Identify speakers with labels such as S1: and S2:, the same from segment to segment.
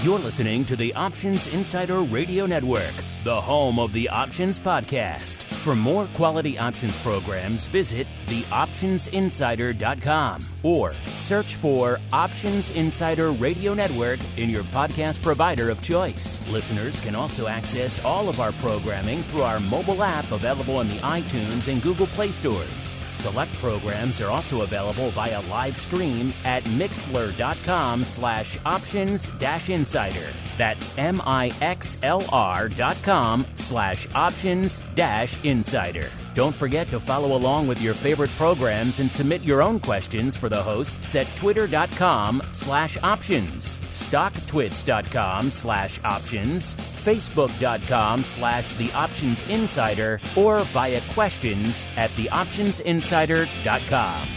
S1: You're listening to the Options Insider Radio Network, the home of the Options Podcast. For more quality options programs, visit theoptionsinsider.com or search for Options Insider Radio Network in your podcast provider of choice. Listeners can also access all of our programming through our mobile app available in the iTunes and Google Play stores. Select programs are also available via live stream at mixlr.com/options-insider. That's mixlr.com/options-insider. Don't forget to follow along with your favorite programs and submit your own questions for the hosts at twitter.com/options, stocktwits.com/options, facebook.com/theoptionsinsider, or via questions at theoptionsinsider.com.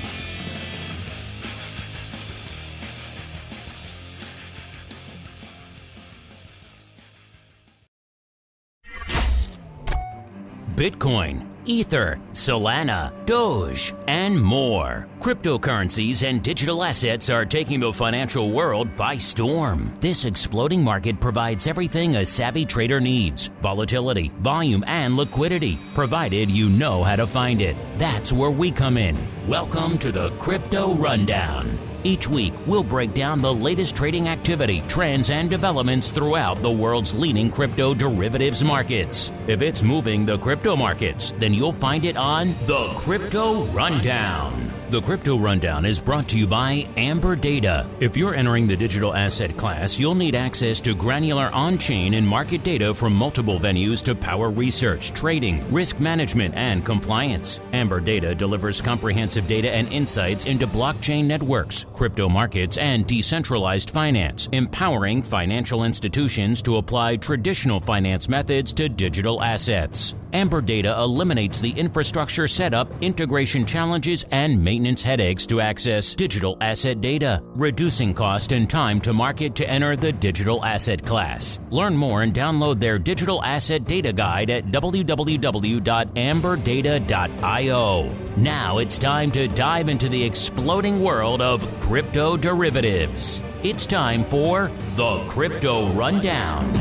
S1: Bitcoin, Ether, Solana, Doge, and more. Cryptocurrencies and digital assets are taking the financial world by storm. This exploding market provides everything a savvy trader needs: volatility, volume, and liquidity, provided you know how to find it. That's where we come in. Welcome to the Crypto Rundown. Each week, we'll break down the latest trading activity, trends, and developments throughout the world's leading crypto derivatives markets. If it's moving the crypto markets, then you'll find it on the Crypto Rundown. The Crypto Rundown is brought to you by Amber Data. If you're entering the digital asset class, you'll need access to granular on-chain and market data from multiple venues to power research, trading, risk management, and compliance. Amber Data delivers comprehensive data and insights into blockchain networks, crypto markets, and decentralized finance, empowering financial institutions to apply traditional finance methods to digital assets. Amber Data eliminates the infrastructure setup, integration challenges, and maintenance headaches to access digital asset data, reducing cost and time to market to enter the digital asset class. Learn more and download their digital asset data guide at www.amberdata.io. Now it's time to dive into the exploding world of crypto derivatives. It's time for the Crypto Rundown.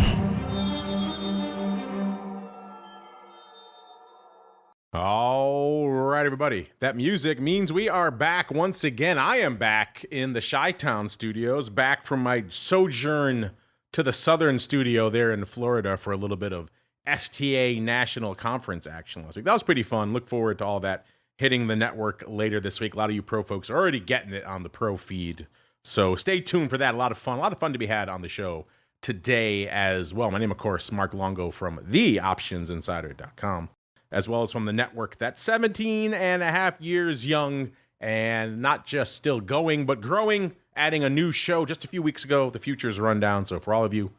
S2: All right, everybody. That music means we are back once again. I am back in the Chi-Town studios, back from my sojourn to the southern studio there in Florida for a little bit of STA National Conference action last week. That was pretty fun. Look forward to all that hitting the network later this week. A lot of you pro folks are already getting it on the pro feed, so stay tuned for that. A lot of fun to be had on the show today as well. My name, of course, Mark Longo from theoptionsinsider.com. as well as from the network that's 17 and a half years young and not just still going, but growing, adding a new show just a few weeks ago, the Futures Rundown. So for all of you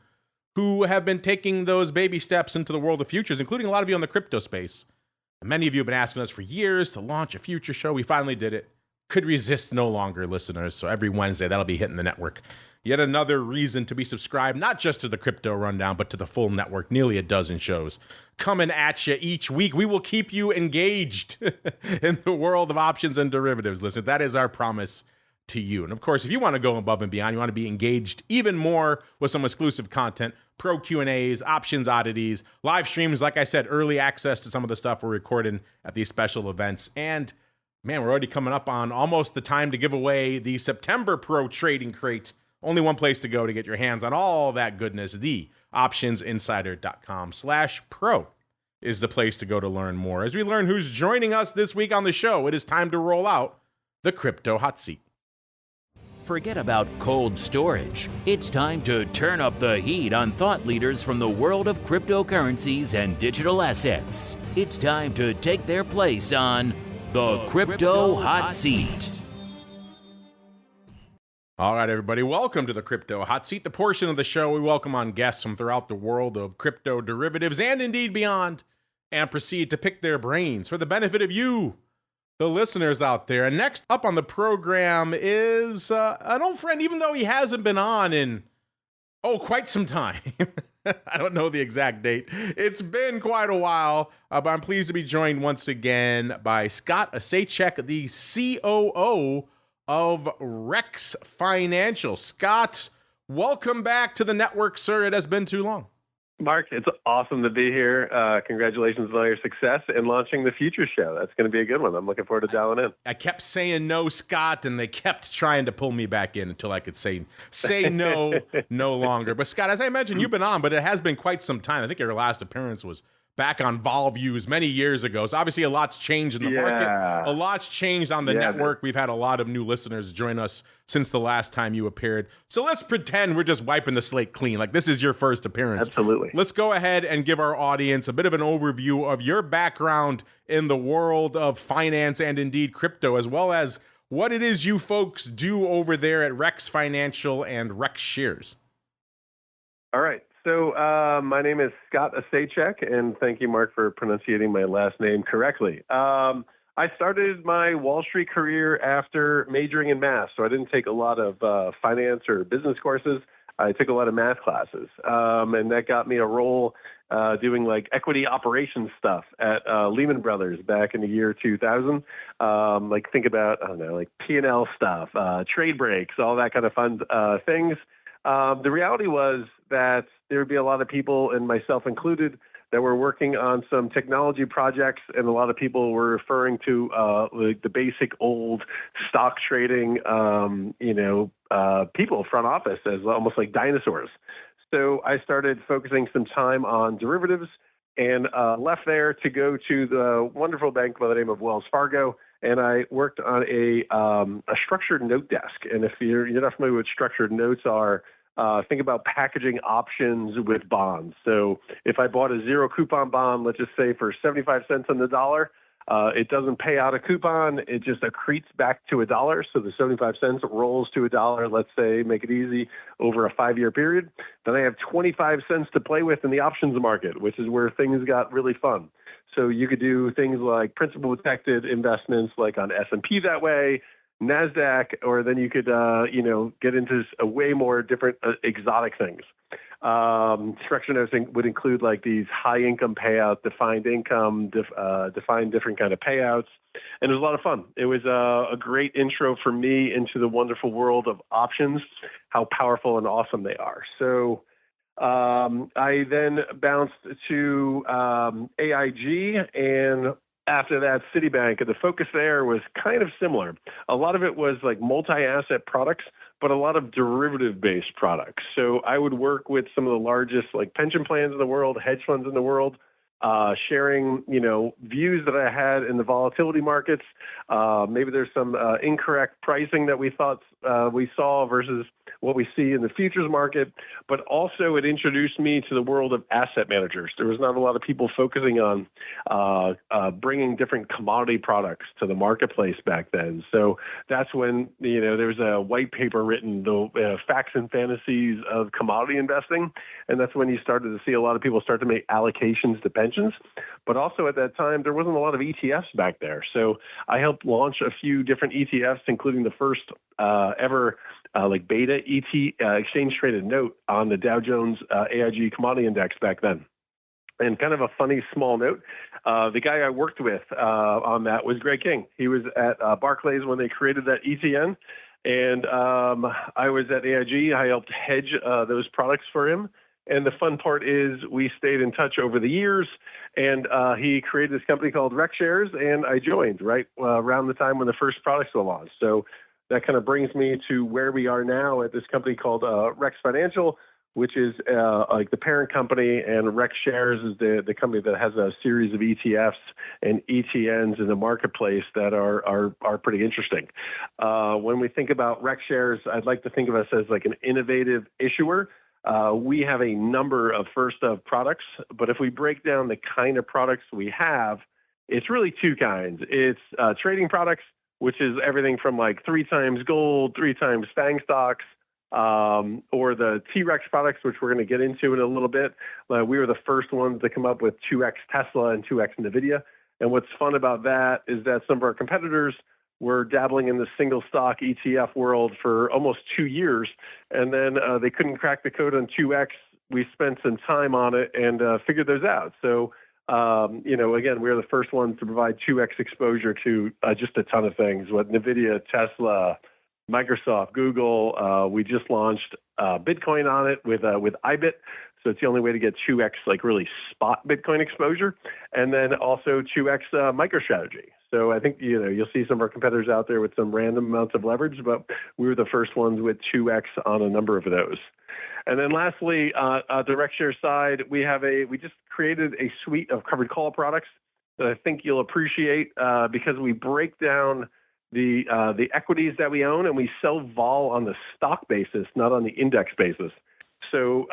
S2: who have been taking those baby steps into the world of futures, including a lot of you in the crypto space, many of you have been asking us for years to launch a future show. We finally did it. Could resist no longer, listeners. So every Wednesday, that'll be hitting the network. Yet another reason to be subscribed, not just to the Crypto Rundown, but to the full network. Nearly a dozen shows coming at you each week. We will keep you engaged in the world of options and derivatives. Listen, that is our promise to you. And of course, if you want to go above and beyond, you want to be engaged even more with some exclusive content, pro Q&As, options oddities, live streams, like I said, early access to some of the stuff we're recording at these special events. And man, we're already coming up on almost the time to give away the September Pro Trading Crate. Only one place to go to get your hands on all that goodness. The optionsinsider.com/pro is the place to go to learn more. As we learn who's joining us this week on the show, it is time to roll out the Crypto Hot Seat.
S1: Forget about cold storage. It's time to turn up the heat on thought leaders from the world of cryptocurrencies and digital assets. It's time to take their place on the Crypto Hot Seat.
S2: All right, everybody, welcome to the Crypto Hot Seat, the portion of the show we welcome on guests from throughout the world of crypto derivatives and indeed beyond, and proceed to pick their brains for the benefit of you, the listeners out there. And next up on the program is an old friend, even though he hasn't been on in, quite some time. I don't know the exact date. It's been quite a while, but I'm pleased to be joined once again by Scott Acheychek, the COO of Rex Financial. Scott, welcome back to the network, sir. It has been too long.
S3: Mark, it's awesome to be here. Congratulations on all your success in launching the Future Show. That's going to be a good one. I'm looking forward to dialing in.
S2: I kept saying no, Scott, and they kept trying to pull me back in until I could say no no longer. But Scott, as I mentioned, you've been on, but it has been quite some time. I think your last appearance was back on Vol Views many years ago. So obviously a lot's changed in the market. A lot's changed on the network. We've had a lot of new listeners join us since the last time you appeared. So let's pretend we're just wiping the slate clean. Like this is your first appearance.
S3: Absolutely.
S2: Let's go ahead and give our audience a bit of an overview of your background in the world of finance and indeed crypto, as well as what it is you folks do over there at Rex Financial and Rex Shares.
S3: All right. So my name is Scott Acheychek, and thank you, Mark, for pronunciating my last name correctly. I started my Wall Street career after majoring in math, so I didn't take a lot of finance or business courses. I took a lot of math classes, and that got me a role doing like equity operations stuff at Lehman Brothers back in the year 2000. Like think about, I don't know, like P&L stuff, trade breaks, all that kind of fun things. The reality was that there would be a lot of people, and myself included, that were working on some technology projects, and a lot of people were referring to like the basic old stock trading, people, front office, as almost like dinosaurs. So I started focusing some time on derivatives and left there to go to the wonderful bank by the name of Wells Fargo. And I worked on a structured note desk. And if you're not familiar with what structured notes are, think about packaging options with bonds. So if I bought a zero coupon bond, let's just say for 75 cents on the dollar, it doesn't pay out a coupon. It just accretes back to $1. So the 75 cents rolls to $1, let's say, make it easy, over a 5-year period. Then I have 25 cents to play with in the options market, which is where things got really fun. So you could do things like principal protected investments like on S&P that way, NASDAQ, or then you could, get into a way more different exotic things. Structured notes would include like these high income payout, defined income, defined different kind of payouts. And it was a lot of fun. It was a great intro for me into the wonderful world of options, how powerful and awesome they are. So I then bounced to AIG, and after that, Citibank. And the focus there was kind of similar. A lot of it was like multi-asset products, but a lot of derivative-based products. So I would work with some of the largest like pension plans in the world, hedge funds in the world, sharing, views that I had in the volatility markets. Maybe there's some incorrect pricing that we thought we saw versus what we see in the futures market. But also it introduced me to the world of asset managers. There was not a lot of people focusing on bringing different commodity products to the marketplace back then. So that's when, there was a white paper written, the facts and fantasies of commodity investing. And that's when you started to see a lot of people start to make allocations to pensions. But also at that time, there wasn't a lot of ETFs back there. So I helped launch a few different ETFs, including the first ever beta exchange traded note on the Dow Jones AIG Commodity Index back then. And kind of a funny small note, the guy I worked with on that was Greg King. He was at Barclays when they created that ETN. And I was at AIG. I helped hedge those products for him. And the fun part is we stayed in touch over the years, and he created this company called Rex Shares, and I joined right around the time when the first products were launched. So that kind of brings me to where we are now at this company called Rex Financial, which is like the parent company, and Rex Shares is the company that has a series of ETFs and ETNs in the marketplace that are pretty interesting. When we think about Rex Shares, I'd like to think of us as like an innovative issuer. We have a number of first of products, but if we break down the kind of products we have, it's really two kinds. It's trading products, which is everything from like 3 times gold, 3 times FANG stocks, or the T-Rex products, which we're going to get into in a little bit. We were the first ones to come up with 2x Tesla and 2x NVIDIA. And what's fun about that is that some of our competitors were dabbling in the single stock ETF world for almost 2 years, and then they couldn't crack the code on 2x. We spent some time on it and figured those out. So, again, we were the first ones to provide 2x exposure to just a ton of things, what NVIDIA, Tesla, Microsoft, Google. We just launched Bitcoin on it with IBIT. So it's the only way to get 2x like really spot Bitcoin exposure, and then also 2x MicroStrategy. So I think you'll see some of our competitors out there with some random amounts of leverage, but we were the first ones with 2x on a number of those. And then lastly, direct share side, we just created a suite of covered call products that I think you'll appreciate because we break down the equities that we own and we sell vol on the stock basis, not on the index basis. So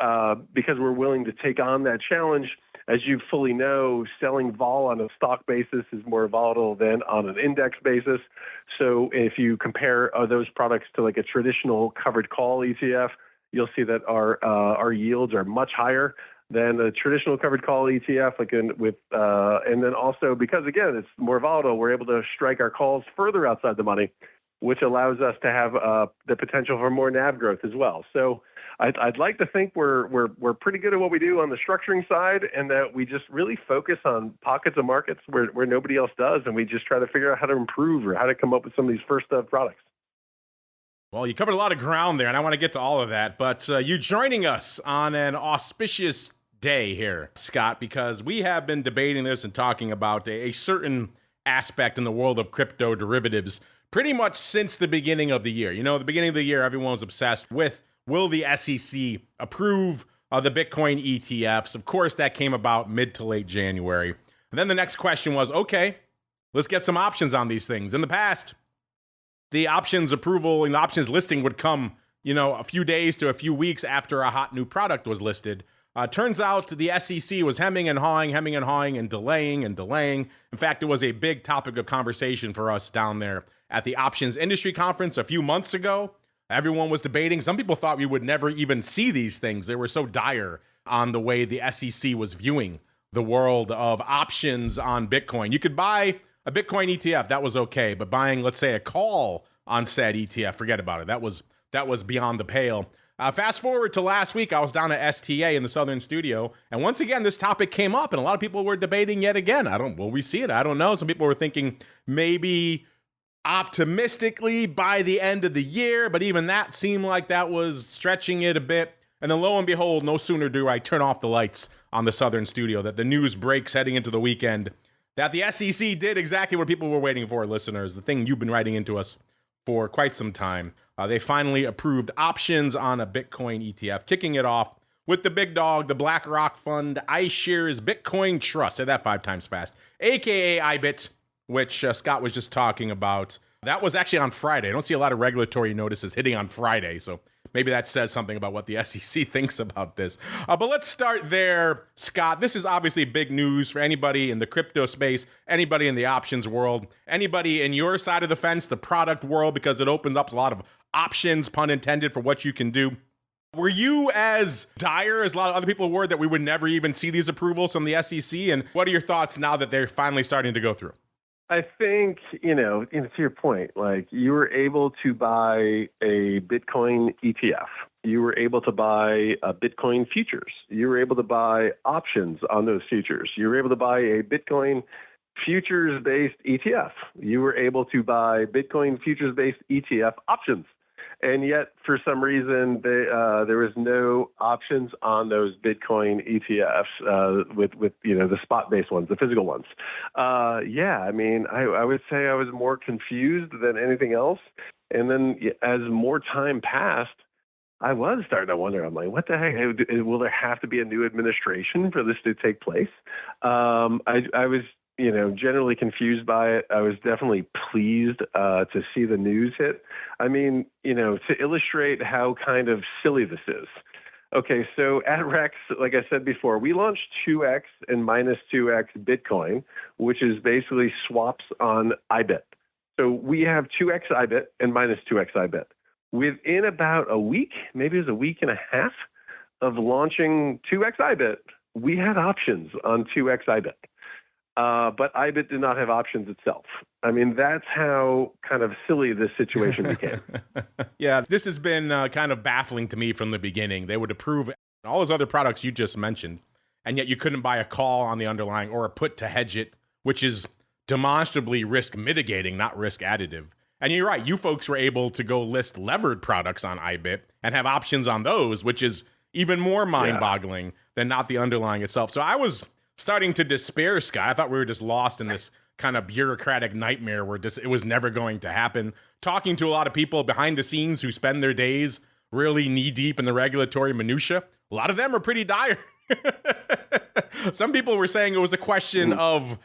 S3: because we're willing to take on that challenge, as you fully know, selling vol on a stock basis is more volatile than on an index basis. So if you compare those products to like a traditional covered call ETF, you'll see that our yields are much higher than the traditional covered call ETF. And then also because again it's more volatile, we're able to strike our calls further outside the money, which allows us to have the potential for more NAV growth as well. So I'd like to think we're pretty good at what we do on the structuring side, and that we just really focus on pockets of markets where nobody else does, and we just try to figure out how to improve or how to come up with some of these first of products.
S2: Well, you covered a lot of ground there, and I want to get to all of that. But you joining us on an auspicious day here, Scott, because we have been debating this and talking about a certain aspect in the world of crypto derivatives pretty much since the beginning of the year. The beginning of the year, everyone was obsessed with, will the SEC approve the Bitcoin ETFs? Of course, that came about mid to late January. And then the next question was, okay, let's get some options on these things. In the past, the options approval and the options listing would come, a few days to a few weeks after a hot new product was listed. Turns out the SEC was hemming and hawing and delaying. In fact, it was a big topic of conversation for us down there at the Options Industry Conference a few months ago. Everyone was debating. Some people thought we would never even see these things. They were so dire on the way the SEC was viewing the world of options on Bitcoin. You could buy a Bitcoin ETF, that was okay, but buying, let's say, a call on said ETF, forget about it. That was beyond the pale. Fast forward to last week, I was down at STA in the Southern Studio, and once again, this topic came up, and a lot of people were debating yet again. Will we see it? I don't know. Some people were thinking maybe optimistically by the end of the year, but even that seemed like that was stretching it a bit. And then lo and behold, no sooner do I turn off the lights on the Southern Studio that the news breaks heading into the weekend that the SEC did exactly what people were waiting for, listeners, the thing you've been writing into us for quite some time. They finally approved options on a Bitcoin ETF, kicking it off with the big dog, the BlackRock fund iShares Bitcoin Trust. Say that 5 times fast, aka IBIT, which Scott was just talking about. That was actually on Friday. I don't see a lot of regulatory notices hitting on Friday, so maybe that says something about what the SEC thinks about this. But let's start there, Scott. This is obviously big news for anybody in the crypto space, anybody in the options world, anybody in your side of the fence, the product world, because it opens up a lot of options, pun intended, for what you can do. Were you as dire as a lot of other people were that we would never even see these approvals from the SEC? And what are your thoughts now that they're finally starting to go through?
S3: I think, to your point, like you were able to buy a Bitcoin ETF. You were able to buy Bitcoin futures. You were able to buy options on those futures. You were able to buy a Bitcoin futures-based ETF. You were able to buy Bitcoin futures-based ETF options. And yet, for some reason, there was no options on those Bitcoin ETFs with the spot-based ones, the physical ones. I would say I was more confused than anything else. And then as more time passed, I was starting to wonder. I'm like, what the heck? Will there have to be a new administration for this to take place? I was generally confused by it. I was definitely pleased to see the news hit. I mean, to illustrate how kind of silly this is. Okay, so at Rex, like I said before, we launched 2x and minus 2x Bitcoin, which is basically swaps on IBIT. So we have 2x IBIT and minus 2x IBIT. Within about a week, maybe it was a week and a half of launching 2x IBIT, we had options on 2x IBIT. But IBIT did not have options itself. I mean, that's how kind of silly this situation became.
S2: Yeah, this has been kind of baffling to me from the beginning. They would approve all those other products you just mentioned, and yet you couldn't buy a call on the underlying or a put to hedge it, which is demonstrably risk mitigating, not risk additive. And you're right, you folks were able to go list levered products on IBIT and have options on those, which is even more mind-boggling than not the underlying itself. So I was starting to despair, Scott. I thought we were just lost in this kind of bureaucratic nightmare where it was never going to happen. Talking to a lot of people behind the scenes who spend their days really knee-deep in the regulatory minutia, a lot of them are pretty dire. Some people were saying it was a question of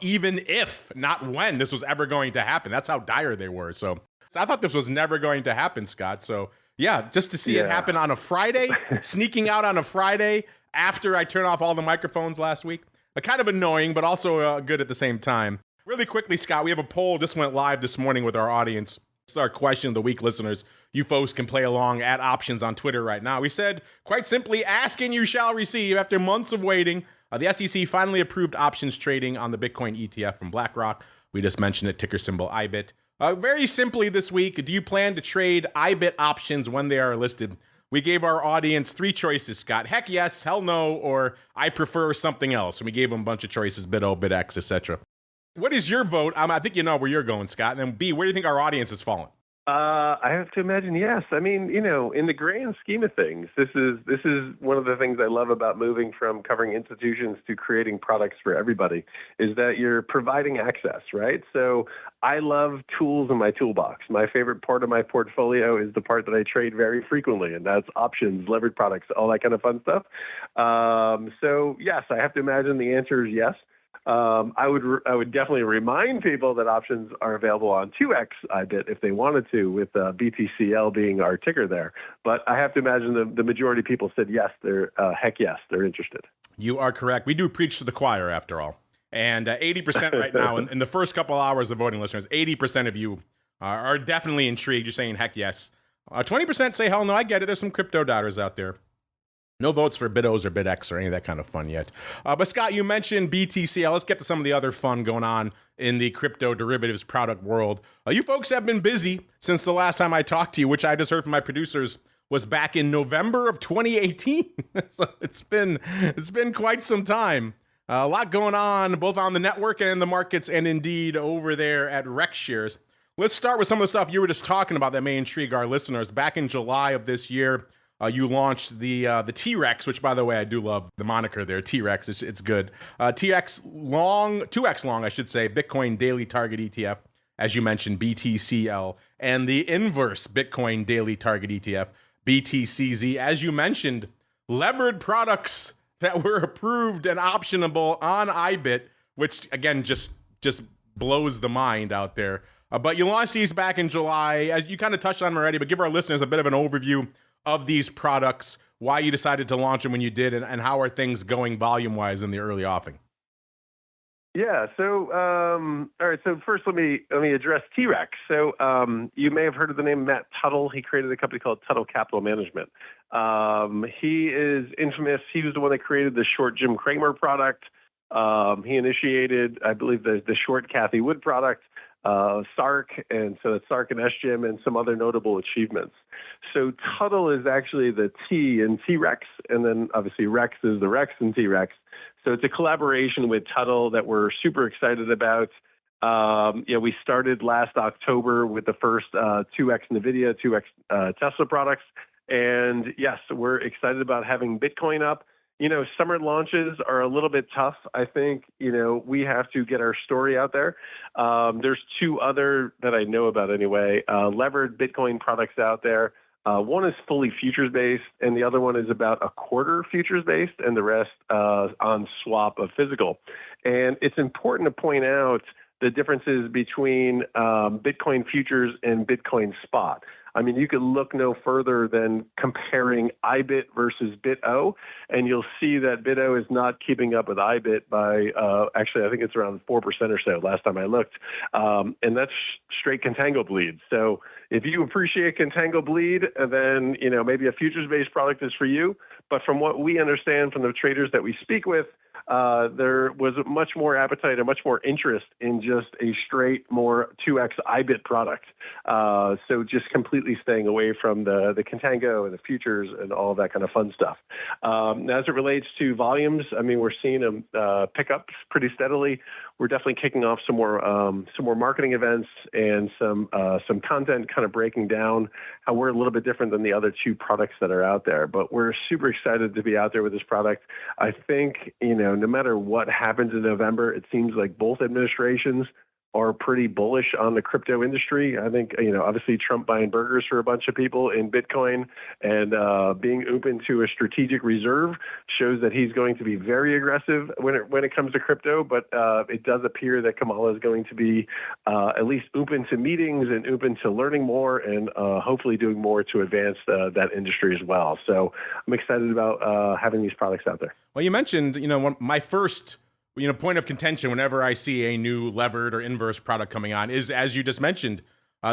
S2: even if, not when, this was ever going to happen. That's how dire they were. So I thought this was never going to happen, Scott. So yeah, just to see it happen on a Friday, sneaking out on a Friday after I turn off all the microphones last week. Kind of annoying, but also good at the same time. Really quickly, Scott, we have a poll. This went live this morning with our audience. This is our question of the week, listeners. You folks can play along at Options on Twitter right now. We said, quite simply, ask and you shall receive. After months of waiting, the SEC finally approved options trading on the Bitcoin ETF from BlackRock. We just mentioned it, ticker symbol IBIT. Very simply this week, do you plan to trade IBIT options when they are listed? We gave our audience 3 choices, Scott. Heck yes, hell no, or I prefer something else. And we gave them a bunch of choices, BitO, BitX, etc. What is your vote? I think you know where you're going, Scott. And then B, where do you think our audience has fallen?
S3: I have to imagine, yes. I mean, in the grand scheme of things, this is one of the things I love about moving from covering institutions to creating products for everybody, is that you're providing access, right? So I love tools in my toolbox. My favorite part of my portfolio is the part that I trade very frequently, and that's options, levered products, all that kind of fun stuff. So yes, I have to imagine the answer is yes. I would definitely remind people that options are available on 2x IBIT if they wanted to, with BTCL being our ticker there. But I have to imagine the majority of people said yes. They're heck yes, they're interested.
S2: You are correct. We do preach to the choir after all. And 80% right now, in the first couple hours of voting, listeners, 80% of you are definitely intrigued. You're saying heck yes. 20% say hell no. I get it. There's some crypto doubters out there. No votes for BitOs or BitX or any of that kind of fun yet. But Scott, you mentioned BTCL. Let's get to some of the other fun going on in the crypto derivatives product world. You folks have been busy since the last time I talked to you, which I just heard from my producers was back in November of 2018. So it's been quite some time. A lot going on both on the network and in the markets, and indeed over there at RexShares. Let's start with some of the stuff you were just talking about that may intrigue our listeners. Back in July of this year, you launched the T-Rex, which, by the way, I do love the moniker there, T-Rex. It's good. T-Rex long, 2x long, I should say, Bitcoin Daily Target ETF, as you mentioned, BTCL, and the inverse Bitcoin Daily Target ETF, BTCZ. As you mentioned, levered products that were approved and optionable on IBIT, which, again, just blows the mind out there. But you launched these back in July. As you kind of touched on them already, but give our listeners a bit of an overview of these products, why you decided to launch them when you did, and how are things going volume-wise in the early offing?
S3: Yeah. So, all right. So first, let me address T-Rex. So, you may have heard of the name Matt Tuttle. He created a company called Tuttle Capital Management. He is infamous. He was the one that created the short Jim Cramer product. He initiated, I believe, the short Kathy Wood product, SARK, and so it's SARK and SGIM, and some other notable achievements. So Tuttle is actually the T in T-Rex, and then obviously Rex is the Rex in T-Rex. So it's a collaboration with Tuttle that we're super excited about. We started last October with the first 2x NVIDIA, 2x Tesla products. And yes, we're excited about having Bitcoin up. Summer launches are a little bit tough. I think, we have to get our story out there. There's 2 other that I know about anyway, levered Bitcoin products out there. One is fully futures-based, and the other one is about a quarter futures-based, and the rest on swap of physical. And it's important to point out the differences between Bitcoin futures and Bitcoin spot. I mean, you could look no further than comparing IBIT versus BitO, and you'll see that BitO is not keeping up with IBIT by, actually, I think it's around 4% or so last time I looked. And that's straight contango bleed. So if you appreciate contango bleed, then, maybe a futures-based product is for you. But from what we understand from the traders that we speak with, there was much more appetite and much more interest in just a straight, more 2x IBIT product. So just completely staying away from the contango and the futures and all that kind of fun stuff. As it relates to volumes, I mean, we're seeing them pick up pretty steadily. We're definitely kicking off some more marketing events and some content kind of breaking down how we're a little bit different than the other two products that are out there. But we're super excited to be out there with this product. I think, no matter what happens in November, it seems like both administrations are pretty bullish on the crypto industry. I think, obviously Trump buying burgers for a bunch of people in Bitcoin and being open to a strategic reserve shows that he's going to be very aggressive when it comes to crypto. But it does appear that Kamala is going to be at least open to meetings and open to learning more and hopefully doing more to advance that industry as well. So I'm excited about having these products out there.
S2: Well, you mentioned, my first point of contention whenever I see a new levered or inverse product coming on is, as you just mentioned,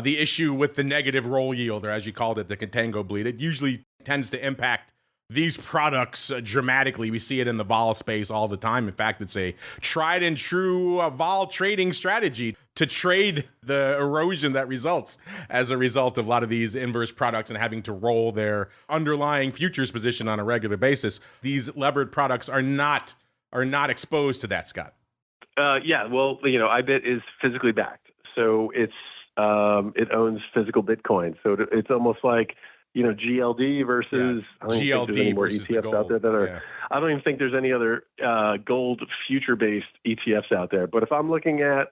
S2: the issue with the negative roll yield, or as you called it, the contango bleed. It usually tends to impact these products dramatically. We see it in the vol space all the time. In fact, it's a tried and true vol trading strategy to trade the erosion that results as a result of a lot of these inverse products and having to roll their underlying futures position on a regular basis. These levered products are not exposed to that, Scott.
S3: Yeah, well, IBIT is physically backed, so it owns physical Bitcoin. So it's almost like GLD versus
S2: GLD versus
S3: ETFs
S2: gold.
S3: out there that are. Yeah. I don't even think there's any other gold future-based ETFs out there. But if I'm looking at,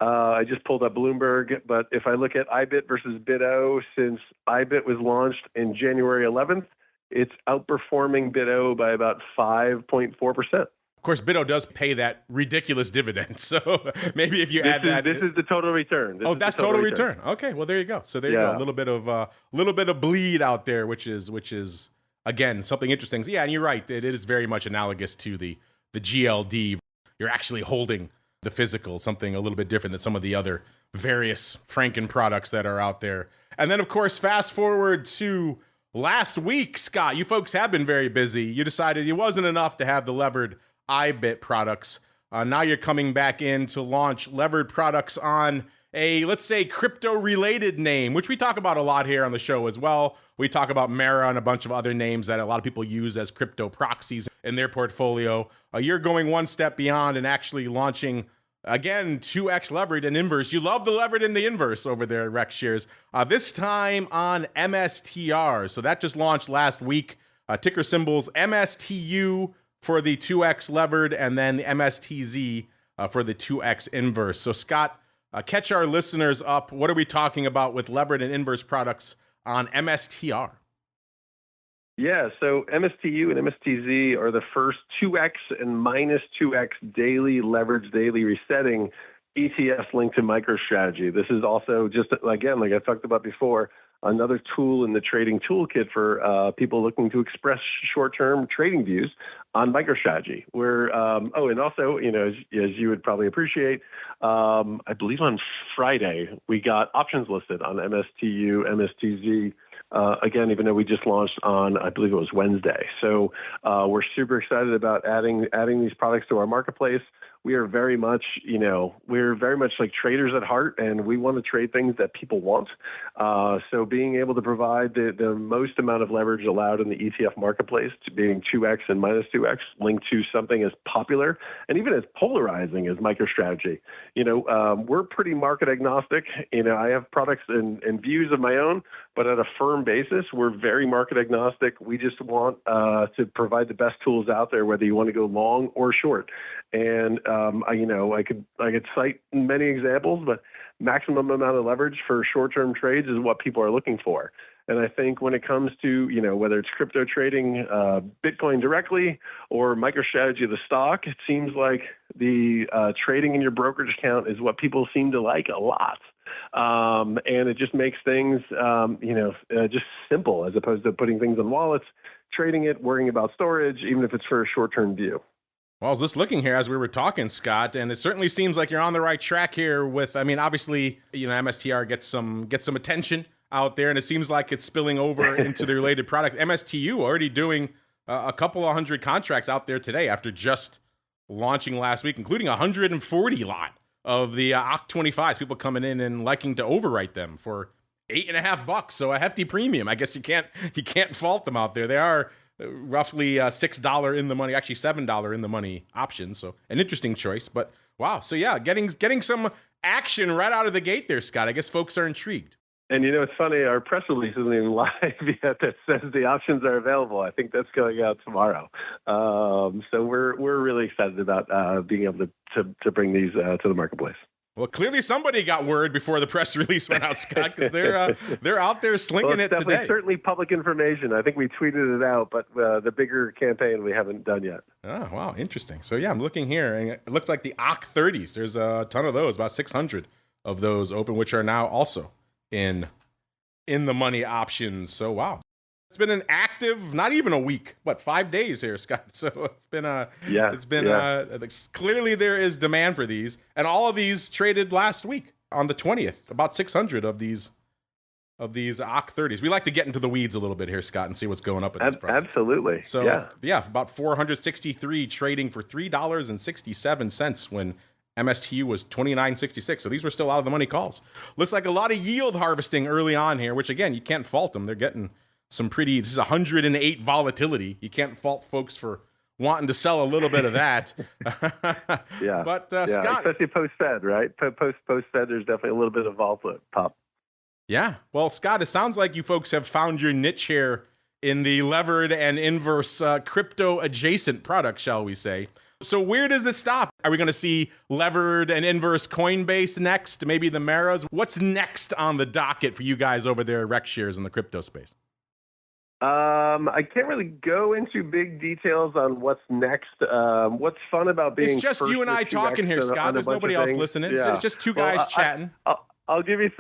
S3: I just pulled up Bloomberg, but if I look at IBIT versus BitO since IBIT was launched in January 11th, it's outperforming BitO by about 5.4%.
S2: Of course, BitO does pay that ridiculous dividend, so maybe if you add that,
S3: this is the total return.
S2: That's total return. Okay, well there you go. So there you go, a little bit of bleed out there, which is again something interesting. Yeah, and you're right. It is very much analogous to the GLD. You're actually holding the physical, something a little bit different than some of the other various Franken products that are out there. And then, of course, fast forward to last week, Scott. You folks have been very busy. You decided it wasn't enough to have the levered IBIT products. Now you're coming back in to launch levered products on a, let's say, crypto-related name, which we talk about a lot here on the show as well. We talk about Mara and a bunch of other names that a lot of people use as crypto proxies in their portfolio. You're going one step beyond and actually launching, again, 2x levered and inverse. You love the levered and the inverse over there at Rex Shares. This time on MSTR. So that just launched last week. Ticker symbols MSTU for the 2x levered, and then the MSTZ for the 2x inverse. So Scott, catch our listeners up. What are we talking about with levered and inverse products on MSTR?
S3: Yeah, so MSTU and MSTZ are the first 2x and minus 2x daily leverage, daily resetting ETFs linked to MicroStrategy. This is also just, again, like I talked about before, another tool in the trading toolkit for people looking to express short-term trading views on MicroStrategy. And also, as you would probably appreciate, I believe on Friday, we got options listed on MSTU, MSTZ, again, even though we just launched on, I believe it was Wednesday. So we're super excited about adding these products to our marketplace. We are very much, like traders at heart, and we want to trade things that people want. So being able to provide the most amount of leverage allowed in the ETF marketplace, to being 2x and minus 2x, linked to something as popular and even as polarizing as MicroStrategy. We're pretty market agnostic. I have products and views of my own, but at a firm basis, we're very market agnostic. We just want to provide the best tools out there, whether you want to go long or short. And I could cite many examples, but maximum amount of leverage for short-term trades is what people are looking for. And I think when it comes to, whether it's crypto trading, Bitcoin directly or MicroStrategy, the stock, it seems like the trading in your brokerage account is what people seem to like a lot. And it just makes things, just simple as opposed to putting things in wallets, trading it, worrying about storage, even if it's for a short-term view.
S2: Well, I was just looking here as we were talking, Scott, and it certainly seems like you're on the right track here with, obviously, MSTR gets some attention out there, and it seems like it's spilling over into the related product. MSTU already doing a couple of hundred contracts out there today after just launching last week, including 140 lot of the OCT25s, people coming in and liking to overwrite them for $8.50. So a hefty premium. I guess you can't fault them out there. They are roughly $6 in the money, actually $7 in the money options. So an interesting choice, but wow. So yeah, getting some action right out of the gate there, Scott. I guess folks are intrigued.
S3: And it's funny, our press release isn't even live yet that says the options are available. I think that's going out tomorrow. So we're really excited about being able to bring these to the marketplace.
S2: Well, clearly somebody got word before the press release went out, Scott, because they're out there slinging it today.
S3: Certainly public information. I think we tweeted it out, but the bigger campaign we haven't done yet.
S2: Oh, wow, interesting. So yeah, I'm looking here, and it looks like the OCT30s. There's a ton of those, about 600 of those open, which are now also in the money options. So wow. It's been an active, not even a week, 5 days here, Scott. So it's been clearly there is demand for these, and all of these traded last week on the 20th. About 600 of these OCT30s. We like to get into the weeds a little bit here, Scott, and see what's going up in this product.
S3: Absolutely.
S2: So yeah, about 463 trading for $3.67 when MSTU was $29.66. So these were still out of the money calls. Looks like a lot of yield harvesting early on here, which again, you can't fault them. They're getting some this is 108 volatility. You can't fault folks for wanting to sell a little bit of that.
S3: Yeah.
S2: But Scott,
S3: especially post-Fed, right? Post-Fed, there's definitely a little bit of vol pop.
S2: Yeah. Well, Scott, it sounds like you folks have found your niche here in the levered and inverse crypto adjacent product, shall we say. So where does this stop? Are we going to see levered and inverse Coinbase next? Maybe the Maras? What's next on the docket for you guys over there at RexShares in the crypto space?
S3: I can't really go into big details on what's next. What's fun about being
S2: it's just you and I talking here, Scott. There's nobody else listening. Yeah. It's just two guys chatting.
S3: I'll give you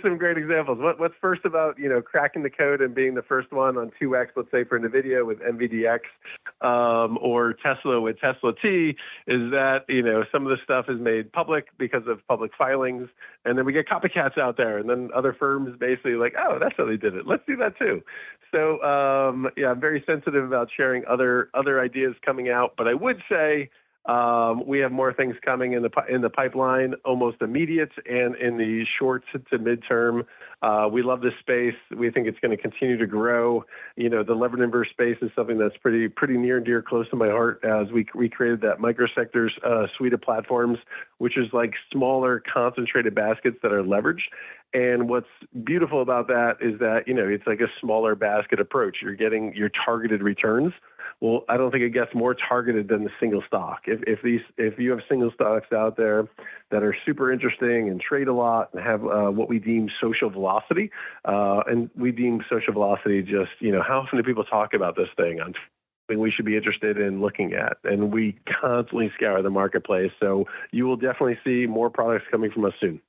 S3: some great examples. What's first about cracking the code and being the first one on 2x, let's say for NVIDIA with NVDX, or Tesla with Tesla T, is that some of the stuff is made public because of public filings, and then we get copycats out there, and then other firms basically like, oh, that's how they did it. Let's do that too. So I'm very sensitive about sharing other ideas coming out, but I would say. We have more things coming in the pipeline, almost immediate, and in the short to midterm. We love this space. We think it's going to continue to grow. The levered inverse space is something that's pretty near and dear, close to my heart. As we created that microsectors suite of platforms, which is like smaller, concentrated baskets that are leveraged. And what's beautiful about that is that it's like a smaller basket approach. You're getting your targeted returns. Well, I don't think it gets more targeted than the single stock. If you have single stocks out there that are super interesting and trade a lot and have what we deem social velocity, and we deem social velocity just how often do people talk about this thing on something we should be interested in looking at, and we constantly scour the marketplace. So you will definitely see more products coming from us soon.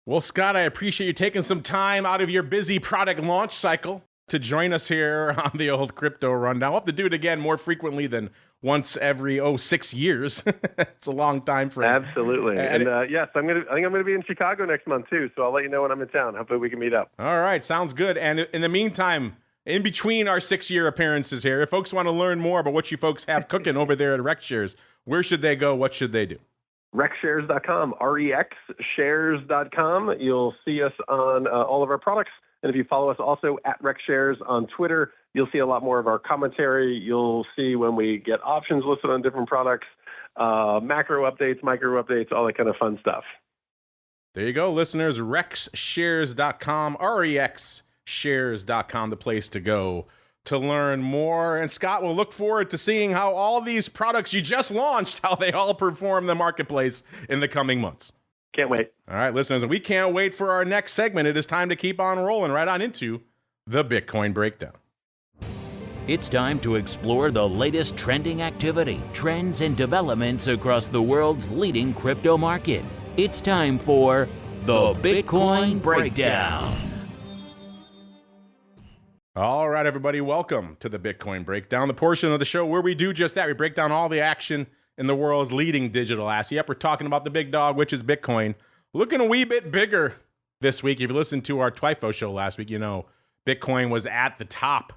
S2: Well, Scott, I appreciate you taking some time out of your busy product launch cycle to join us here on the old crypto rundown. We'll have to do it again more frequently than once every 6 years. It's a long time frame.
S3: Absolutely. And yes, I think I'm gonna be in Chicago next month too. So I'll let you know when I'm in town. Hopefully we can meet up.
S2: All right, sounds good. And in the meantime, in between our 6-year appearances here, if folks want to learn more about what you folks have cooking over there at RexShares, where should they go? What should they do?
S3: RexShares.com, REXShares.com. You'll see us on all of our products. And if you follow us also at RexShares on Twitter, you'll see a lot more of our commentary. You'll see when we get options listed on different products, macro updates, micro updates, all that kind of fun stuff.
S2: There you go, listeners. RexShares.com, REXShares.com, the place to go to learn more. And Scott, will look forward to seeing how all these products you just launched, how they all perform in the marketplace in the coming months.
S3: Can't wait.
S2: All right, listeners, we can't wait for our next segment. It is time to keep on rolling right on into the Bitcoin Breakdown.
S1: It's time to explore the latest trending activity, trends, and developments across the world's leading crypto market. It's time for the Bitcoin Breakdown.
S2: All right, everybody, welcome to the Bitcoin Breakdown, the portion of the show where we do just that. We break down all the action in the world's leading digital asset. Yep, we're talking about the big dog, which is Bitcoin. Looking a wee bit bigger this week. If you listened to our TWIFO show last week, Bitcoin was at the top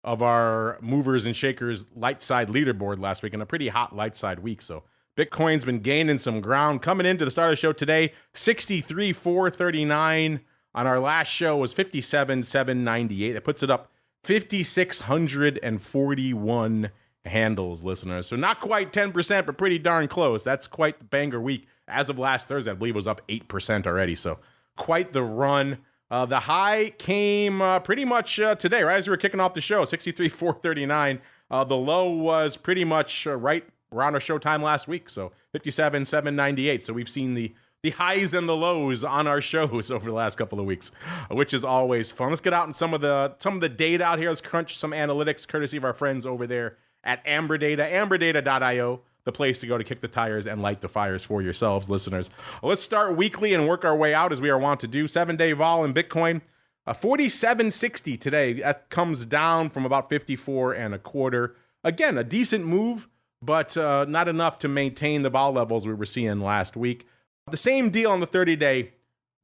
S2: of our movers and shakers light side leaderboard last week, and a pretty hot light side week. So Bitcoin's been gaining some ground. Coming into the start of the show today, 63,439. On our last show was 57,798. That puts it up 5,641 handles, listeners. So not quite 10%, but pretty darn close. That's quite the banger week. As of last Thursday, I believe it was up 8% already. So quite the run. The high came pretty much today, right as we were kicking off the show, 63,439. The low was pretty much right around our show time last week, so 57,798. So we've seen the highs and the lows on our shows over the last couple of weeks, which is always fun. Let's get out in some of the data out here. Let's crunch some analytics, courtesy of our friends over there at Amber Data, amberdata.io, the place to go to kick the tires and light the fires for yourselves, listeners. Let's start weekly and work our way out as we are wont to do. 7-day vol in Bitcoin, 47.60 today. That comes down from about 54 and a quarter. Again, a decent move, but not enough to maintain the vol levels we were seeing last week. The same deal on the 30-day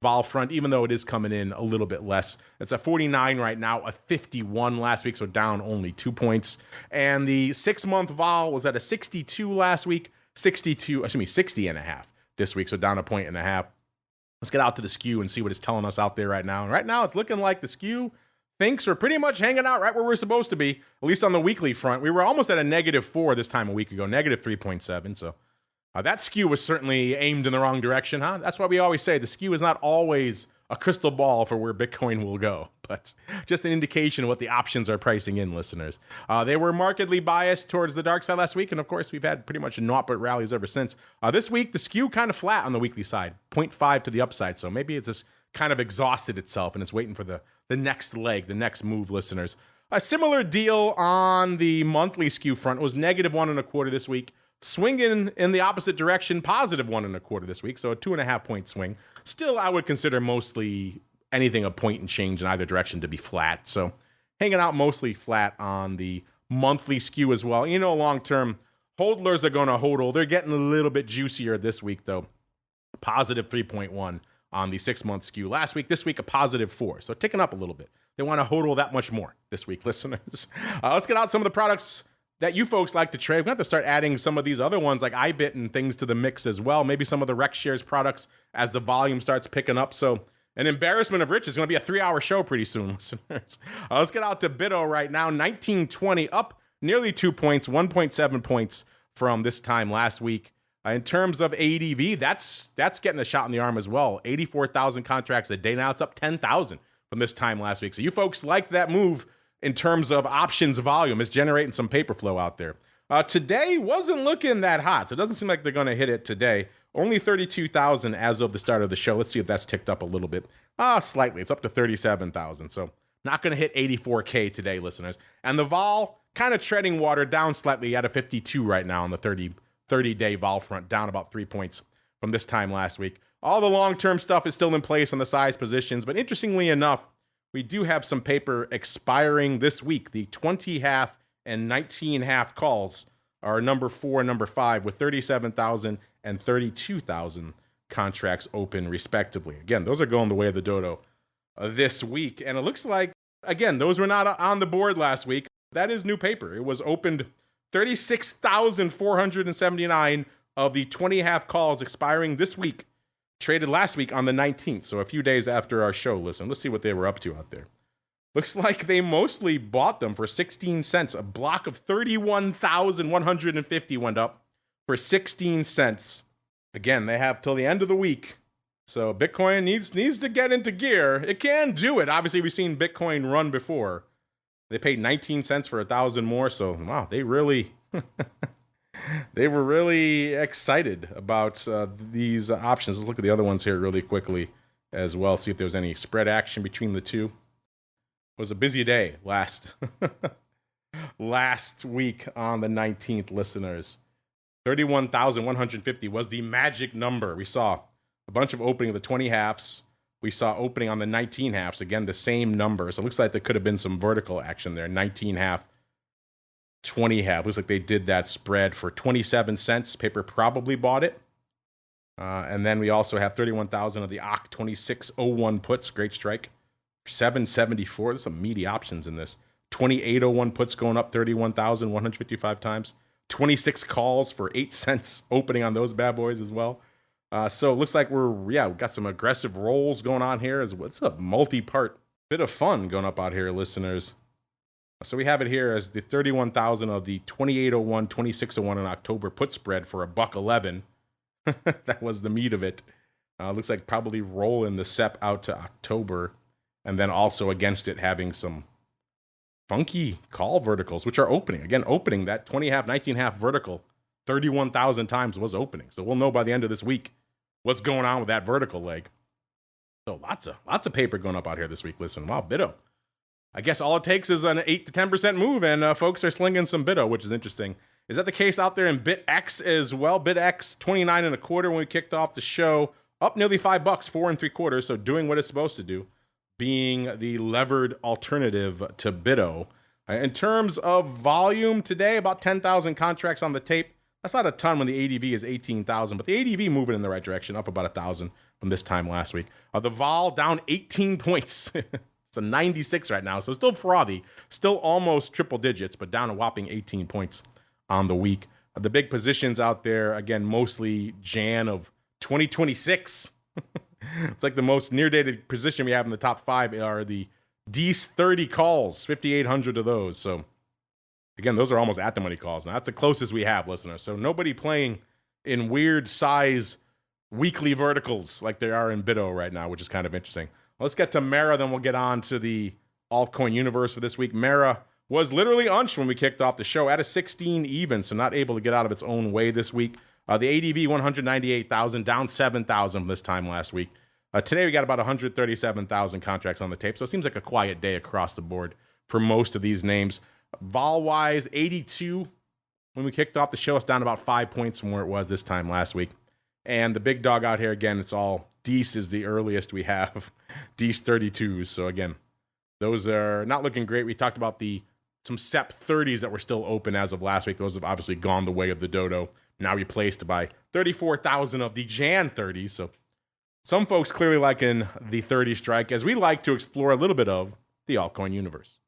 S2: vol front, even though it is coming in a little bit less. It's a 49 right now, a 51 last week, so down only 2 points. And the 6-month vol was at a 62 last week, 60 and a half this week, so down a point and a half. Let's get out to the Skew and see what it's telling us out there right now. And right now, it's looking like the Skew thinks we're pretty much hanging out right where we're supposed to be, at least on the weekly front. We were almost at a -4 this time a week ago, -3.7, so that Skew was certainly aimed in the wrong direction, huh? That's why we always say the Skew is not always a crystal ball for where Bitcoin will go, but just an indication of what the options are pricing in, listeners. They were markedly biased towards the dark side last week, and of course, we've had pretty much naught but rallies ever since. This week, the Skew kind of flat on the weekly side, 0.5 to the upside, so maybe it's just kind of exhausted itself, and it's waiting for the next leg, the next move, listeners. A similar deal on the monthly Skew front. It was -1.25 this week. Swinging in the opposite direction, +1.25 this week, so a 2.5 point swing. Still, I would consider mostly anything a point and change in either direction to be flat. So hanging out mostly flat on the monthly Skew as well. You know, long-term hodlers are going to hodl. They're getting a little bit juicier this week, though. +3.1 on the 6-month Skew last week. This week, a +4. So ticking up a little bit. They want to hodl that much more this week, listeners. Let's get out some of the products that you folks like to trade. We're going to have to start adding some of these other ones like IBIT and things to the mix as well. Maybe some of the Rex Shares products as the volume starts picking up. So an embarrassment of riches is going to be a 3-hour show pretty soon, listeners. Let's get out to BITO right now. 1920 up nearly 2 points, 1.7 points from this time last week. In terms of ADV, that's getting a shot in the arm as well. 84,000 contracts a day. Now it's up 10,000 from this time last week. So you folks liked that move. In terms of options volume, it's generating some paper flow out there. Today wasn't looking that hot, so it doesn't seem like they're going to hit it today. Only 32,000 as of the start of the show. Let's see if that's ticked up a little bit. Slightly. It's up to 37,000, so not going to hit 84K today, listeners. And the vol kind of treading water, down slightly at a 52 right now on the 30-day vol front, down about 3 points from this time last week. All the long-term stuff is still in place on the size positions, but interestingly enough, we do have some paper expiring this week. The 20-half and 19-half calls are number 4 and number 5 with 37,000 and 32,000 contracts open respectively. Again, those are going the way of the dodo this week. And it looks like, again, those were not on the board last week. That is new paper. It was opened 36,479 of the 20-half calls expiring this week. Traded last week on the 19th, so a few days after our show. Listen, let's see what they were up to out there. Looks like they mostly bought them for 16 cents. A block of 31,150 went up for 16 cents. Again, they have till the end of the week. So Bitcoin needs to get into gear. It can do it. Obviously, we've seen Bitcoin run before. They paid 19 cents for 1,000 more, so wow, they really... They were really excited about these options. Let's look at the other ones here really quickly as well, see if there was any spread action between the two. It was a busy day last week on the 19th, listeners. 31,150 was the magic number. We saw a bunch of opening of the 20 halves. We saw opening on the 19 halves. Again, the same number. So it looks like there could have been some vertical action there. 19 half. 20 half. Looks like they did that spread for 27 cents. Paper probably bought it. And then we also have 31,000 of the OC 2601 puts. Great strike. 774. There's some meaty options in this. 2801 puts going up 31,155 times. 26 calls for 8 cents opening on those bad boys as well. So it looks like we've got some aggressive rolls going on here. It's a multi-part bit of fun going up out here, listeners. So we have it here as the 31,000 of the 2801, 2601 in October put spread for $1.11. That was the meat of it. Looks like probably rolling the SEP out to October, and then also against it having some funky call verticals, which are opening. Again, opening that 20.5, 19.5 vertical 31,000 times was opening. So we'll know by the end of this week what's going on with that vertical leg. So lots of paper going up out here this week. Listen, wow, BITO. I guess all it takes is an 8 to 10% move, and folks are slinging some BITO, which is interesting. Is that the case out there in BitX as well? BitX 29.25 when we kicked off the show, up nearly $5, 4 3/4. So doing what it's supposed to do, being the levered alternative to BITO. In terms of volume today, about 10,000 contracts on the tape. That's not a ton when the ADV is 18,000, but the ADV moving in the right direction, up about 1,000 from this time last week. The vol down 18 points. It's a 96 right now, so still frothy, still almost triple digits, but down a whopping 18 points on the week. The big positions out there, again, mostly Jan of 2026. It's like the most near-dated position we have in the top 5 are the D's 30 calls, 5,800 of those. So, again, those are almost at-the-money calls. Now, that's the closest we have, listeners. So nobody playing in weird size weekly verticals like they are in BITO right now, which is kind of interesting. Let's get to Mara, then we'll get on to the altcoin universe for this week. Mara was literally unched when we kicked off the show at a 16 even, so not able to get out of its own way this week. The ADV 198,000, down 7,000 from this time last week. Today we got about 137,000 contracts on the tape, so it seems like a quiet day across the board for most of these names. Vol-wise, 82 when we kicked off the show. It's down about 5 points from where it was this time last week. And the big dog out here, again, it's all D's is the earliest we have. D's 32s. So again, those are not looking great. We talked about some SEP 30s that were still open as of last week. Those have obviously gone the way of the dodo. Now replaced by 34,000 of the Jan 30s. So some folks clearly liking the 30 strike, as we like to explore a little bit of the altcoin universe.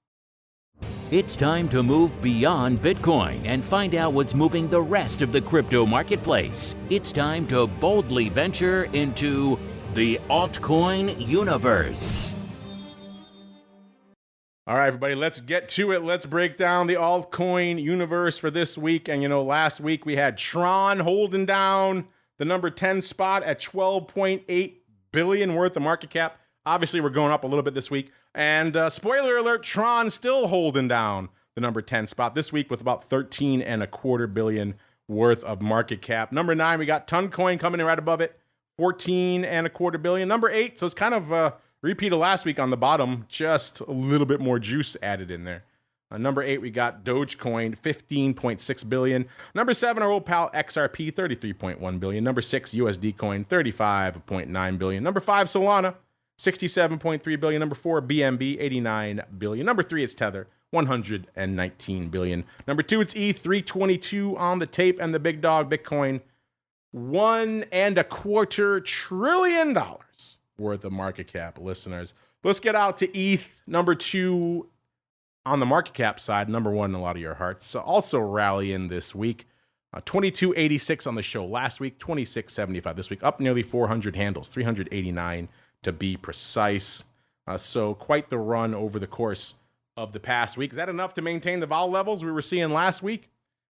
S1: It's time to move beyond Bitcoin and find out what's moving the rest of the crypto marketplace. It's time to boldly venture into the altcoin universe.
S2: All right, everybody, let's get to it. Let's break down the altcoin universe for this week. And, last week we had Tron holding down the number 10 spot at 12.8 billion worth of market cap. Obviously, we're going up a little bit this week. And spoiler alert, Tron still holding down the number 10 spot this week with about 13.25 billion worth of market cap. Number 9, we got Toncoin coming in right above it, 14.25 billion. Number 8, so it's kind of a repeat of last week on the bottom, just a little bit more juice added in there. Number 8, we got Dogecoin, 15.6 billion. Number 7, our old pal XRP, 33.1 billion. Number 6, USD Coin, 35.9 billion. Number 5, Solana, 67.3 billion. Number 4, BNB, 89 billion. Number 3, it's Tether, 119 billion. Number 2, it's ETH, 322 on the tape. And the big dog, Bitcoin, $1.25 trillion worth of market cap, listeners. Let's get out to ETH, number 2 on the market cap side, number 1 in a lot of your hearts. So also rallying this week. 2286 on the show last week, 2675 this week, up nearly 400 handles, 389 to be precise. So quite the run over the course of the past week. Is that enough to maintain the vol levels we were seeing last week?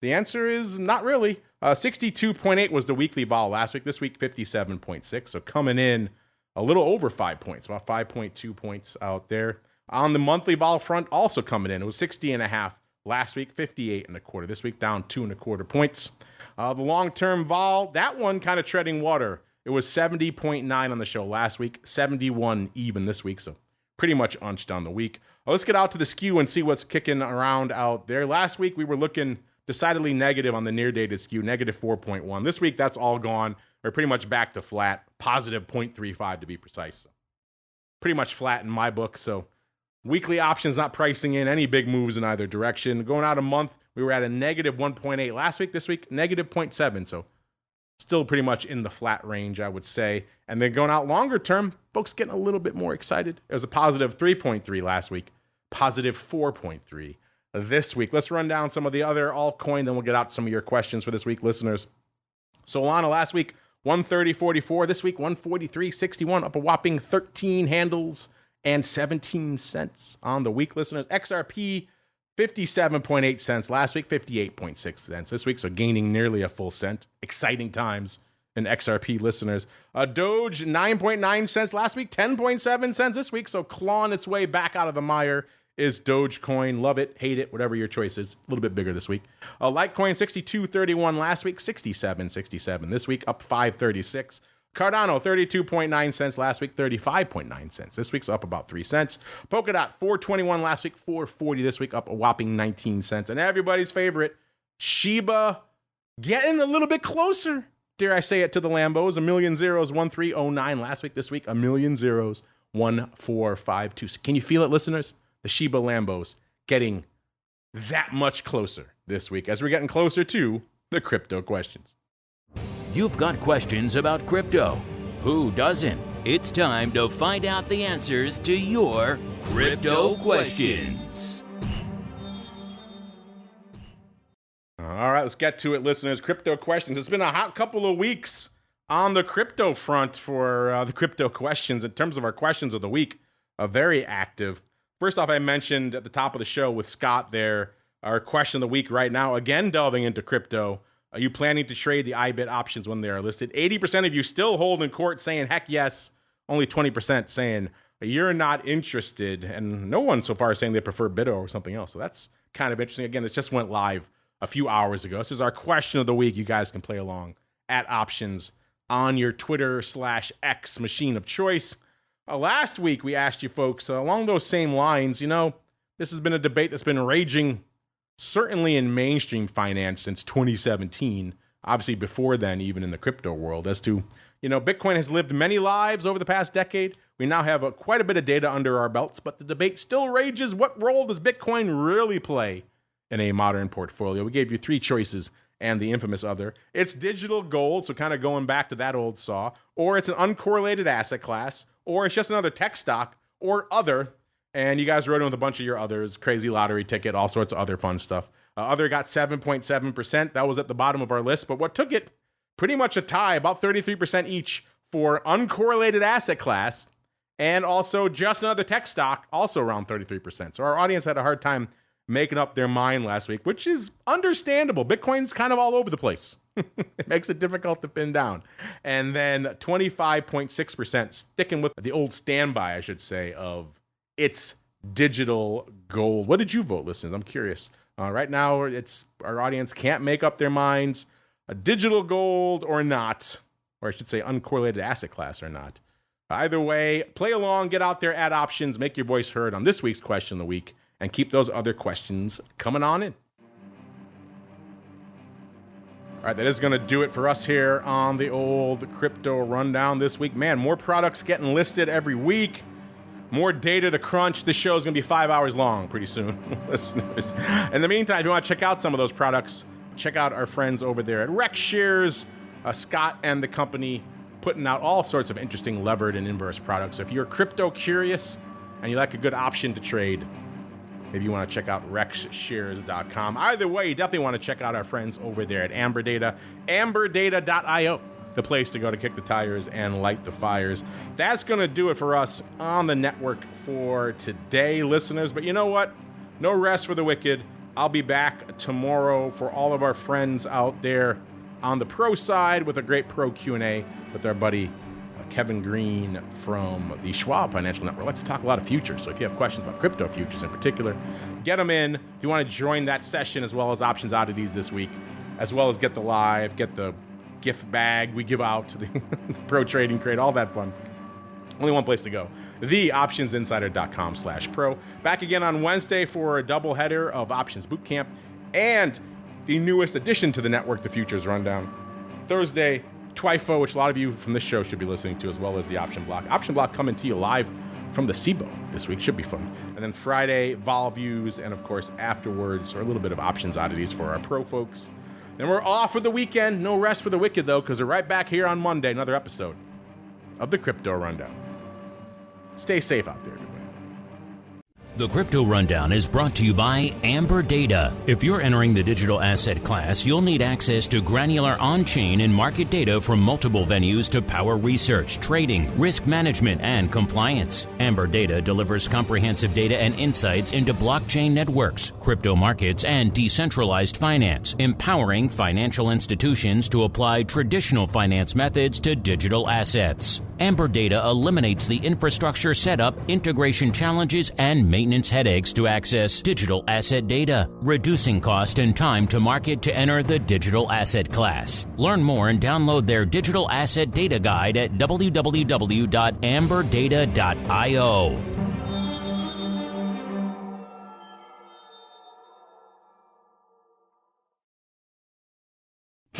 S2: The answer is not really. 62.8 was the weekly vol last week. This week, 57.6. So coming in a little over 5 points, about 5.2 points out there. On the monthly vol front, also coming in. It was 60.5 last week, 58.25. This week, down 2.25 points. The long-term vol, that one kind of treading water. It was 70.9 on the show last week, 71 even this week, so pretty much unched on the week. Let's get out to the Skew and see what's kicking around out there. Last week, we were looking decidedly negative on the near-dated Skew, negative 4.1. This week, that's all gone. We're pretty much back to flat, positive 0.35 to be precise. So pretty much flat in my book, so weekly options not pricing in any big moves in either direction. Going out a month, we were at a negative 1.8 last week. This week, negative 0.7. So still pretty much in the flat range, I would say. And then going out longer term, folks getting a little bit more excited. It was a positive 3.3 last week, positive 4.3 this week. Let's run down some of the other altcoin, then we'll get out some of your questions for this week, listeners. Solana last week, 130.44. This week, 143.61, up a whopping 13 handles and 17 cents on the week, listeners. XRP, 57.8 cents. Last week, 58.6 cents this week, so gaining nearly a full cent. Exciting times in XRP, listeners. Doge, 9.9 cents last week, 10.7 cents this week, so clawing its way back out of the mire is Dogecoin. Love it, hate it, whatever your choice is. A little bit bigger this week. Litecoin, 62.31 last week, 67.67 this week, up 5.36. Cardano, 32.9 cents last week, 35.9 cents this week's up about 3 cents. Polkadot, 4.21 last week, 4.40 this week, up a whopping 19 cents. And everybody's favorite, Shiba, getting a little bit closer, dare I say it, to the Lambos. 1,000,000 zeros, 1,309 last week. This week, 1,000,000 zeros, 1,452. Can you feel it, listeners? The Shiba Lambos getting that much closer this week as we're getting closer to the crypto questions.
S1: You've got questions about crypto. Who doesn't? It's time to find out the answers to your crypto questions.
S2: All right, let's get to it, listeners. Crypto questions. It's been a hot couple of weeks on the crypto front for the crypto questions. In terms of our questions of the week, very active. First off, I mentioned at the top of the show with Scott there, our question of the week right now, again delving into crypto. Are you planning to trade the IBIT options when they are listed? 80% of you still hold in court saying, heck yes. Only 20% saying, you're not interested. And no one so far is saying they prefer BITO or something else. So that's kind of interesting. Again, it just went live a few hours ago. This is our question of the week. You guys can play along at options on your Twitter/X machine of choice. Last week, we asked you folks along those same lines. You know, this has been a debate that's been raging certainly in mainstream finance since 2017. Obviously, before then, even in the crypto world, as to, you know, Bitcoin has lived many lives over the past decade. We now have quite a bit of data under our belts, but the debate still rages. What role does Bitcoin really play in a modern portfolio? We gave you 3 choices and the infamous other. It's digital gold, so kind of going back to that old saw, or it's an uncorrelated asset class, or it's just another tech stock, or other. And you guys wrote in with a bunch of your others, crazy lottery ticket, all sorts of other fun stuff. Other got 7.7%. That was at the bottom of our list. But what took it, pretty much a tie, about 33% each for uncorrelated asset class, and also just another tech stock, also around 33%. So our audience had a hard time making up their mind last week, which is understandable. Bitcoin's kind of all over the place. It makes it difficult to pin down. And then 25.6% sticking with the old standby, I should say, of it's digital gold. What did you vote, listeners? I'm curious. Right now, it's our audience can't make up their minds. A digital gold or not, or I should say uncorrelated asset class or not. Either way, play along, get out there, add options, make your voice heard on this week's question of the week, and keep those other questions coming on in. All right, that is going to do it for us here on the old crypto rundown this week. Man, more products getting listed every week. More data to crunch. This show is going to be 5 hours long pretty soon, listeners. In the meantime, if you want to check out some of those products, check out our friends over there at RexShares. Scott and the company putting out all sorts of interesting levered and inverse products. So if you're crypto curious and you like a good option to trade, maybe you want to check out rexshares.com. Either way, you definitely want to check out our friends over there at Amber Data, amberdata.io, the place to go to kick the tires and light the fires. That's going to do it for us on the network for today, listeners. But you know what? No rest for the wicked. I'll be back tomorrow for all of our friends out there on the pro side with a great pro Q&A with our buddy Kevin Green from the Schwab Financial Network. Let's talk a lot of futures. So if you have questions about crypto futures in particular, get them in. If you want to join that session as well as options oddities this week, as well as get the live, get the gift bag we give out to the pro trading crate, all that fun. Only one place to go. theoptionsinsider.com/pro. Back again on Wednesday for a doubleheader of Options Bootcamp and the newest addition to the network, the Futures Rundown. Thursday, TWIFO, which a lot of you from this show should be listening to, as well as the Option Block. Option Block coming to you live from the SIBO this week. Should be fun. And then Friday, Vol Views, and of course, afterwards, or a little bit of options oddities for our pro folks. Then we're off for the weekend. No rest for the wicked, though, because we're right back here on Monday, another episode of the Crypto Rundown. Stay safe out there, everybody.
S1: The Crypto Rundown is brought to you by Amber Data. If you're entering the digital asset class, you'll need access to granular on-chain and market data from multiple venues to power research, trading, risk management, and compliance. Amber Data delivers comprehensive data and insights into blockchain networks, crypto markets, and decentralized finance, empowering financial institutions to apply traditional finance methods to digital assets. Amber Data eliminates the infrastructure setup, integration challenges, and maintenance headaches to access digital asset data, reducing cost and time to market to enter the digital asset class. Learn more and download their digital asset data guide at www.amberdata.io.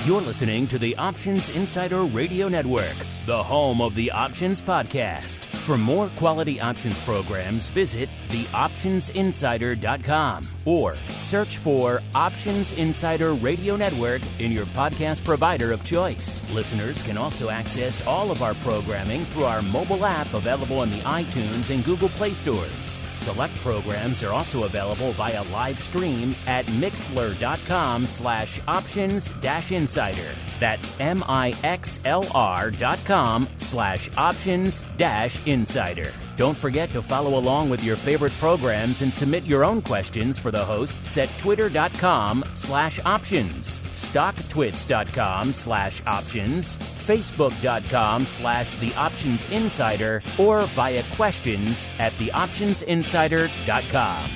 S1: You're listening to the Options Insider Radio Network, the home of the Options Podcast. For more quality options programs, visit theoptionsinsider.com or search for Options Insider Radio Network in your podcast provider of choice. Listeners can also access all of our programming through our mobile app available in the iTunes and Google Play stores. Select programs are also available via live stream at mixlr.com/options-insider. That's mixlr.com/options-insider. Don't forget to follow along with your favorite programs and submit your own questions for the hosts at twitter.com/options, stocktwits.com/options, facebook.com/theoptionsinsider, or via questions@theoptionsinsider.com.